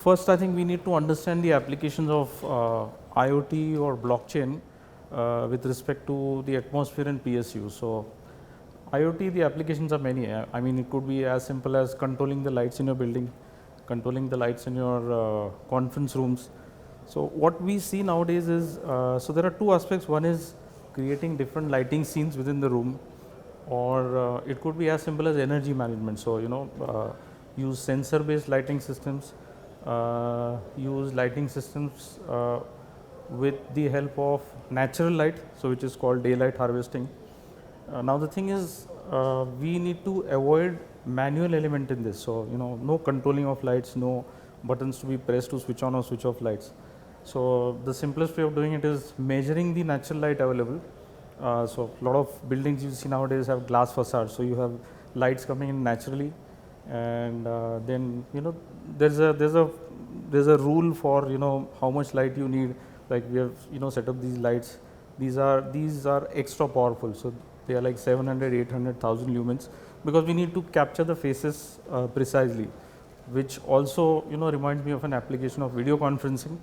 First, I think we need to understand the applications of IoT or blockchain with respect to the atmosphere and PSU. So, IoT, the applications are many. I mean, it could be as simple as controlling the lights in your building, controlling the lights in your conference rooms. So, what we see nowadays is so there are two aspects. One is creating different lighting scenes within the room, or it could be as simple as energy management. So, use sensor based lighting systems, use lighting systems with the help of natural light, so which is called daylight harvesting. Now the thing is, we need to avoid manual element in this. So no controlling of lights, no buttons to be pressed to switch on or switch off lights. So the simplest way of doing it is measuring the natural light available. So a lot of buildings you see nowadays have glass facades, so you have lights coming in naturally, and then there's a rule for how much light you need. Like we have set up these lights. These are extra powerful, so they are like 700, 800,000 lumens, because we need to capture the faces precisely, which also reminds me of an application of video conferencing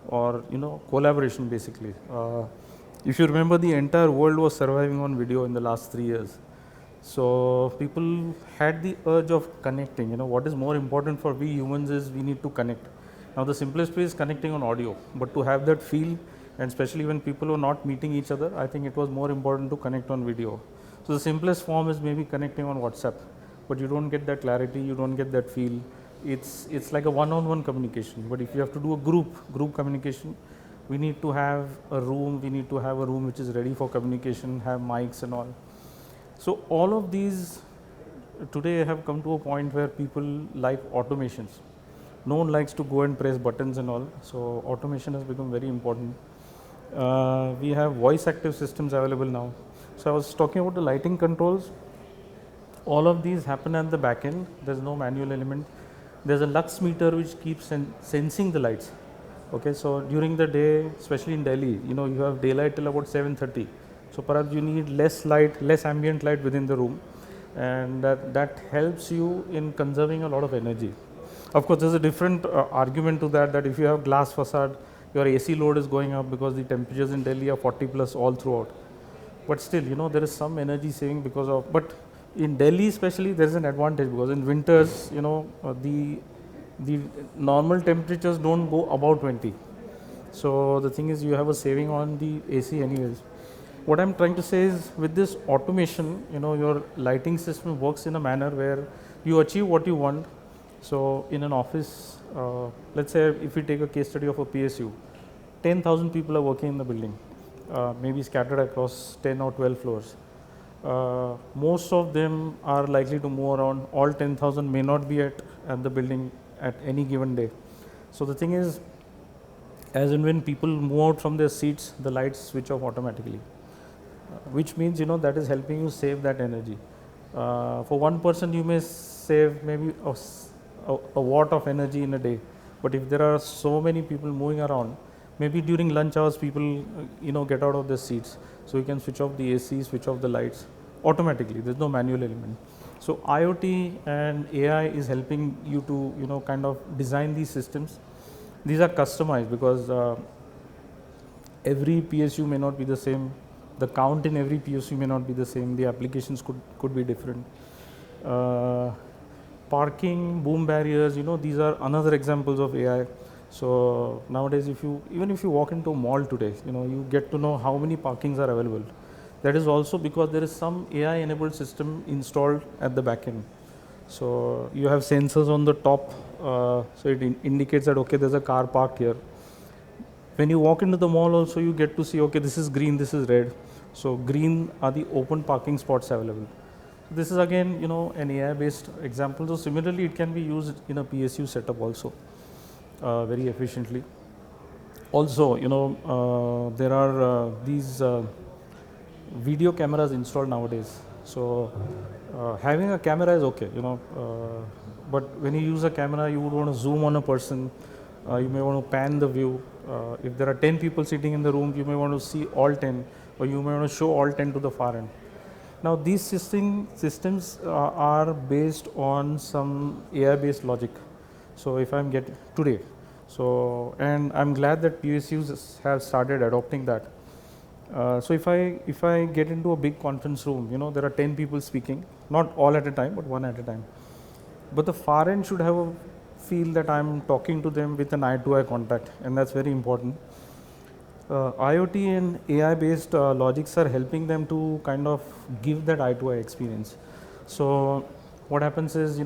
or collaboration basically. If you remember, the entire world was surviving on video in the last 3 years. So people had the urge of connecting. What is more important for we humans is we need to connect. Now the simplest way is connecting on audio, but to have that feel, and especially when people are not meeting each other, I think it was more important to connect on video. So the simplest form is maybe connecting on WhatsApp, but you don't get that clarity, you don't get that feel. It's like a one-on-one communication. But if you have to do a group communication, we need to have a room. We need to have a room which is ready for communication, have mics and all. So all of these today have come to a point where people like automations. No one likes to go and press buttons and all. So automation has become very important. We have voice active systems available now. So I was talking about the lighting controls. All of these happen at the back end. There's no manual element. There's a lux meter which keeps sensing the lights. Okay, so during the day, especially in Delhi, you have daylight till about 7:30. So perhaps you need less light, less ambient light within the room, and that helps you in conserving a lot of energy. Of course, there's a different argument to that if you have glass facade, your AC load is going up because the temperatures in Delhi are 40 plus all throughout. But still, there is some energy saving because of. But in Delhi, especially, there is an advantage because in winters, the normal temperatures don't go above 20. So the thing is, you have a saving on the AC anyways. What I'm trying to say is, with this automation, your lighting system works in a manner where you achieve what you want. So in an office, let's say if we take a case study of a PSU, 10,000 people are working in the building, maybe scattered across 10 or 12 floors. Most of them are likely to move around. All 10,000 may not be at the building at any given day. So the thing is, as and when people move out from their seats, the lights switch off automatically, which means that is helping you save that energy. For one person, you may save maybe a watt of energy in a day, but if there are so many people moving around, maybe during lunch hours people get out of their seats, so you can switch off the AC, switch off the lights automatically. There's no manual element. So IoT and AI is helping you to kind of design these systems. These are customized because every PSU may not be the same. The count in every PSU may not be the same. The applications could be different. Parking, boom barriers, these are another examples of AI. So nowadays, even if you walk into a mall today, you get to know how many parkings are available. That is also because there is some AI enabled system installed at the back end. So you have sensors on the top, so it indicates that okay, there's a car parked here. When you walk into the mall also, you get to see okay, this is green, this is red. So green are the open parking spots available. This is again an AI based example. So similarly, it can be used in a PSU setup also very efficiently. Also, there are these video cameras installed nowadays. So having a camera is okay, but when you use a camera, you would want to zoom on a person. You may want to pan the view. If there are 10 people sitting in the room, you may want to see all 10, or you may want to show all 10 to the far end. Now these systems are based on some AI based logic. So if I'm getting today, so and I'm glad that PSUs have started adopting that. So if I get into a big conference room, there are 10 people speaking, not all at a time, but one at a time. But the far end should have a feel that I'm talking to them with an eye-to-eye contact, and that's very important. IoT and AI based logics are helping them to kind of give that eye-to-eye experience. So what happens is,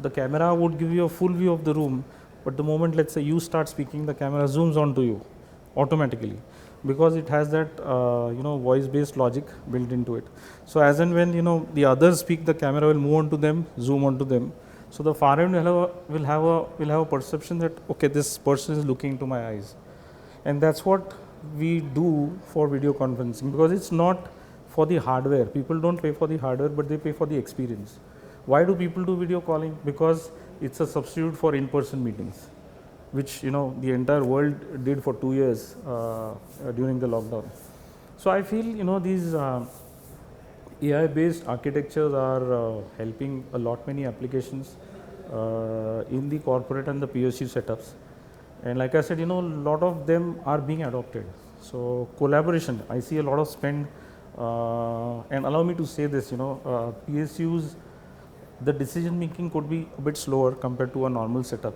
the camera would give you a full view of the room, but the moment, let's say, you start speaking, the camera zooms onto you automatically, because it has that voice based logic built into it. So as and when the others speak, the camera will move on to them, zoom onto them. So the far end will have a perception that, okay, this person is looking into my eyes. And that's what we do for video conferencing, because it's not for the hardware. People don't pay for the hardware, but they pay for the experience. Why do people do video calling? Because it's a substitute for in-person meetings, which the entire world did for 2 years during the lockdown. So I feel these AI based architectures are helping a lot many applications in the corporate and the PSU setups. And like I said, a lot of them are being adopted. So collaboration, I see a lot of spend, and allow me to say this, PSUs, the decision making could be a bit slower compared to a normal setup.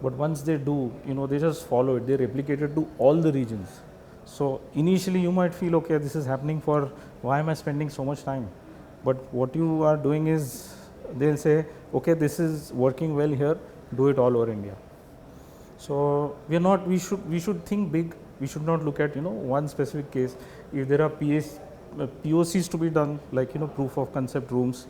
But once they do, they just follow it, they replicate it to all the regions. So initially you might feel, okay, this is happening for, why am I spending so much time? But what you are doing is, they'll say, okay, this is working well here, do it all over India. So we should think big. We should not look at one specific case. If there are POCs to be done, like proof of concept rooms,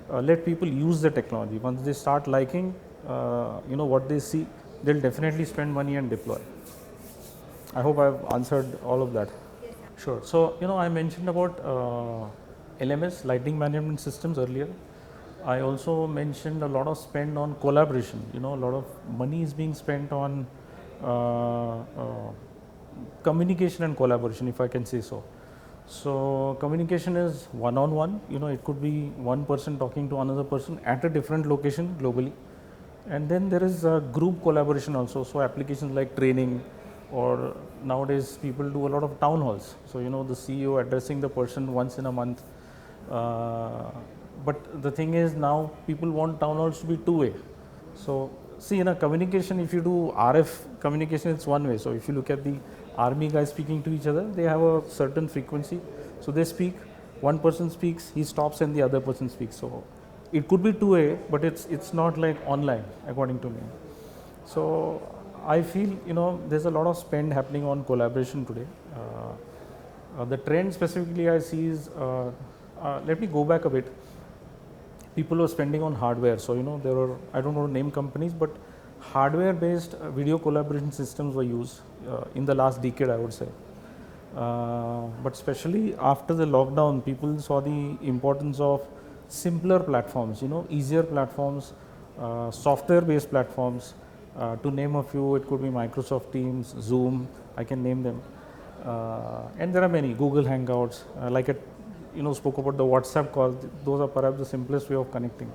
let people use the technology. Once they start liking what they see, they'll definitely spend money and deploy. I hope I've answered all of that. Sure. So I mentioned about LMS, lightning management systems, earlier. I also mentioned a lot of spend on collaboration. A lot of money is being spent on communication and collaboration, if I can say so. So communication is one-on-one. It could be one person talking to another person at a different location globally. And then there is group collaboration also. So applications like training, or nowadays people do a lot of town halls. So the CEO addressing the person once in a month. But the thing is, now people want town halls to be two-way. So see, in a communication, if you do RF communication, it's one way. So if you look at the army guys speaking to each other, they have a certain frequency. So they speak, one person speaks, he stops, and the other person speaks. So it could be two-way, but it's not like online, according to me. So I feel there's a lot of spend happening on collaboration today. The trend specifically I see is, let me go back a bit. People were spending on hardware. So there were, I don't want to name companies, but hardware based video collaboration systems were used in the last decade, I would say. But especially after the lockdown, people saw the importance of simpler platforms, easier platforms, software based platforms. To name a few, it could be Microsoft Teams, Zoom, I can name them. And there are many, Google Hangouts, like spoke about the WhatsApp calls. Those are perhaps the simplest way of connecting.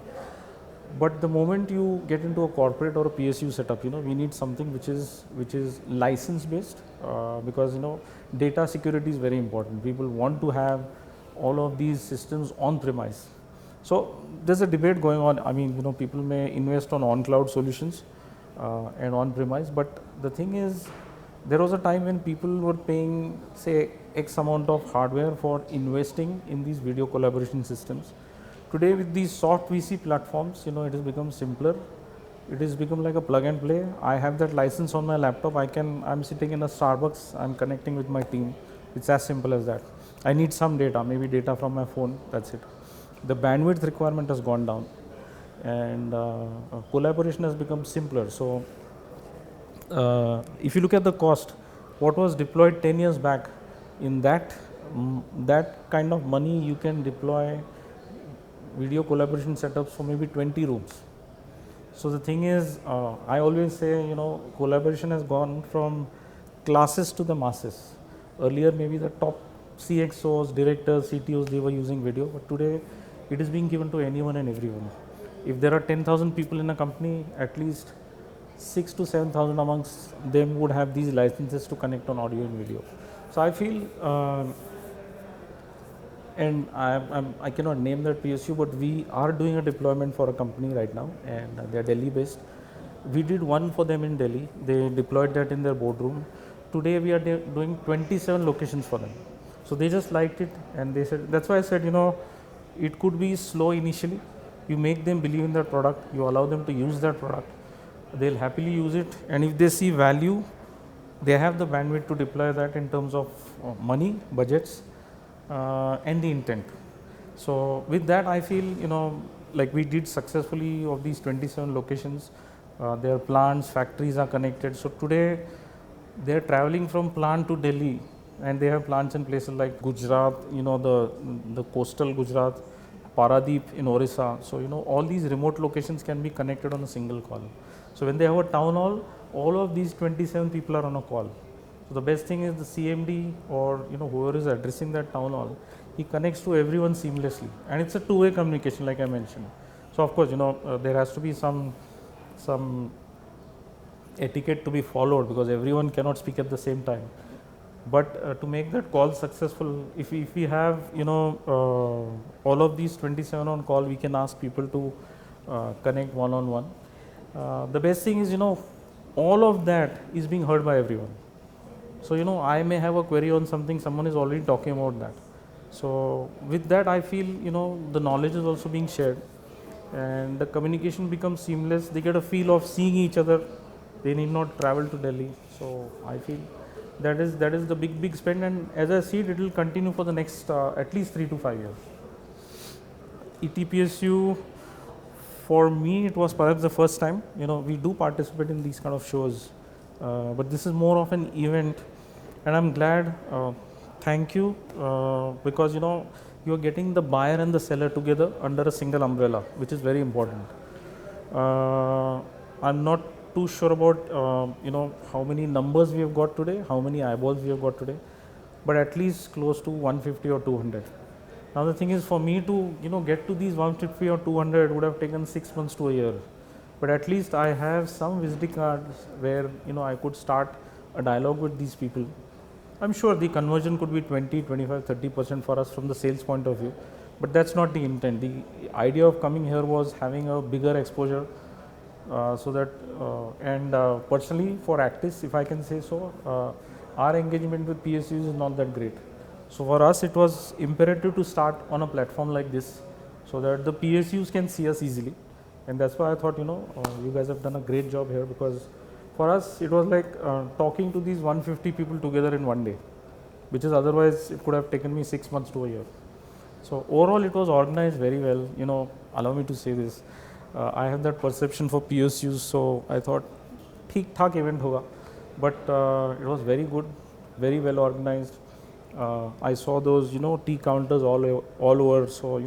But the moment you get into a corporate or a PSU setup, we need something which is license based, because data security is very important. People want to have all of these systems on premise. So there's a debate going on. I mean, people may invest on cloud solutions and on premise, but the thing is, there was a time when people were paying, say, X amount of hardware for investing in these video collaboration systems. Today, with these soft VC platforms, it has become simpler. It has become like a plug and play. I have that license on my laptop. I'm sitting in a Starbucks. I'm connecting with my team. It's as simple as that. I need some data, maybe data from my phone. That's it. The bandwidth requirement has gone down, and collaboration has become simpler. So if you look at the cost, what was deployed 10 years back, in that kind of money, you can deploy video collaboration setups for maybe 20 rooms. So the thing is, I always say, collaboration has gone from classes to the masses. Earlier, maybe the top CXOs, directors, CTOs, they were using video, but today it is being given to anyone and everyone. If there are 10,000 people in a company, at least 6 to 7,000 amongst them would have these licenses to connect on audio and video. So I feel, and I cannot name that PSU, but we are doing a deployment for a company right now, and they are Delhi based. We did one for them in Delhi. They deployed that in their boardroom. Today we are doing 27 locations for them. So they just liked it, and they said, that's why I said, it could be slow initially. You make them believe in that product, you allow them to use that product, they'll happily use it, and if they see value, they have the bandwidth to deploy that in terms of money, budgets, and the intent. So with that, I feel, like we did successfully of these 27 locations. Their plants, factories are connected. So today they are traveling from plant to Delhi, and they have plants in places like Gujarat, the coastal Gujarat, Paradeep in Orissa. So all these remote locations can be connected on a single call. So when they have a town hall, all of these 27 people are on a call. So the best thing is the CMD or whoever is addressing that town hall, he connects to everyone seamlessly, and it's a two-way communication, like I mentioned. So of course, there has to be some etiquette to be followed, because everyone cannot speak at the same time. But to make that call successful, if we have all of these 27 on call, we can ask people to connect one-on-one. The best thing is all of that is being heard by everyone. So I may have a query on something, someone is already talking about that. So with that, I feel the knowledge is also being shared, and the communication becomes seamless. They get a feel of seeing each other. They need not travel to Delhi. So I feel that is the big spend, and as I see it, it will continue for the next at least 3 to 5 years. ETPSU, for me, it was perhaps the first time. We do participate in these kind of shows, but this is more of an event, and I'm glad. Thank you, because you are getting the buyer and the seller together under a single umbrella, which is very important. I'm not too sure about how many numbers we have got today, how many eyeballs we have got today, but at least close to 150 or 200. Now the thing is, for me to get to these 150 or 200 would have taken 6 months to a year, but at least I have some visiting cards where I could start a dialogue with these people. I'm sure the conversion could be 20, 25, 30% for us from the sales point of view, but that's not the intent. The idea of coming here was having a bigger exposure, so that and personally for Actis, if I can say so, our engagement with PSUs is not that great. So for us, it was imperative to start on a platform like this, so that the PSUs can see us easily, and that's why I thought you guys have done a great job here, because for us it was like talking to these 150 people together in one day, which is otherwise it could have taken me 6 months to a year. So overall, it was organized very well. Allow me to say this. I have that perception for PSUs, so I thought, theek thak event hoga, but it was very good, very well organized. I saw those tea counters all over. So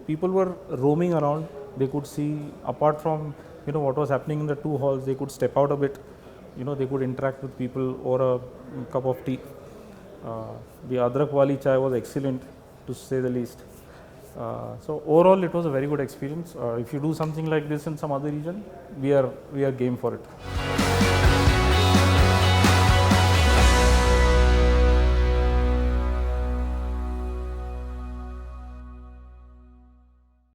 people were roaming around. They could see, apart from what was happening in the two halls, they could step out a bit. They could interact with people over a cup of tea. The adrak wali chai was excellent, to say the least. So overall, it was a very good experience. If you do something like this in some other region, we are game for it.